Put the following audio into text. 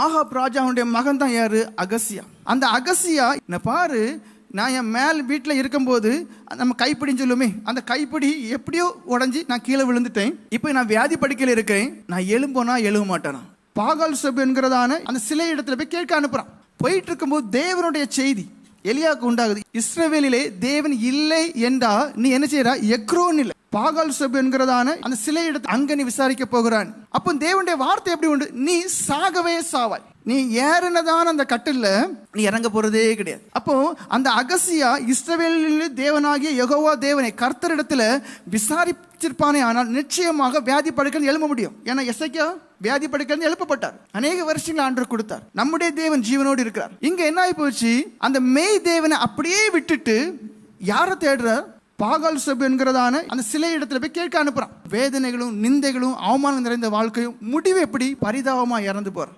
Ahab ராஜாவுடைய மகன் தான் யாரு? அகசியா. அந்த அகசியா பாரு, நான் என் மேல் வீட்டில் இருக்கும்போது நம்ம கைப்பிடின்னு சொல்லுமே, அந்த கைப்பிடி எப்படியோ உடஞ்சி நான் கீழே விழுந்துட்டேன். இப்போ நான் வியாதி படுக்கையில் இருக்கேன். நான் எழும்போனா எழுவ மாட்டேனா? பாகால் செப் என்கிறதான அந்த சிலை இடத்துல போய் கேட்க அனுப்புறான். போயிட்டு இருக்கும்போது தேவனுடைய செய்தி எலியாவுக்கு உண்டாகுது. இஸ்ரவேலிலே தேவன் இல்லை என்றா நீ என்ன செய்யறா? எக்ரோன் இல்லை, பாகால் செப் என்கிறதான அந்த சிலை இடத்துல அங்க நீ விசாரிக்க போகிறான். அப்போ தேவனுடைய வார்த்தை எப்படி உண்டு? நீ சாகவே சாவாய். நீ ஏறினதான அந்த கட்டில்ல நீ இறங்க போறதே கிடையாது. அப்போ அந்த அகசியா இஸ்ரவேலில் தேவனாகிய யெகோவா தேவனை கர்த்தரிடத்துல விசாரிச்சிருப்பானே, ஆனால் நிச்சயமாக வியாதி படுக்கை எழும்ப முடியும். ஏன்னா எசேக்கியா வியாதி படுக்கை எழுப்பப்பட்டார். அநேக வருஷங்கள் ஆண்டவர் கொடுத்தார். நம்முடைய தேவன் ஜீவனோடு இருக்கிறார். இங்க என்ன ஆகி போச்சு? அந்த மெய் தேவனை அப்படியே விட்டுட்டு யாரை தேடுறார்? பாகால் செப் என்கிறதான அந்த சிலை இடத்துல போய் கேட்க அனுப்புறான். வேதனைகளும் நிந்தைகளும் அவமானம் நிறைந்த வாழ்க்கையும் முடிவு எப்படி? பரிதாபமா இறந்து போற.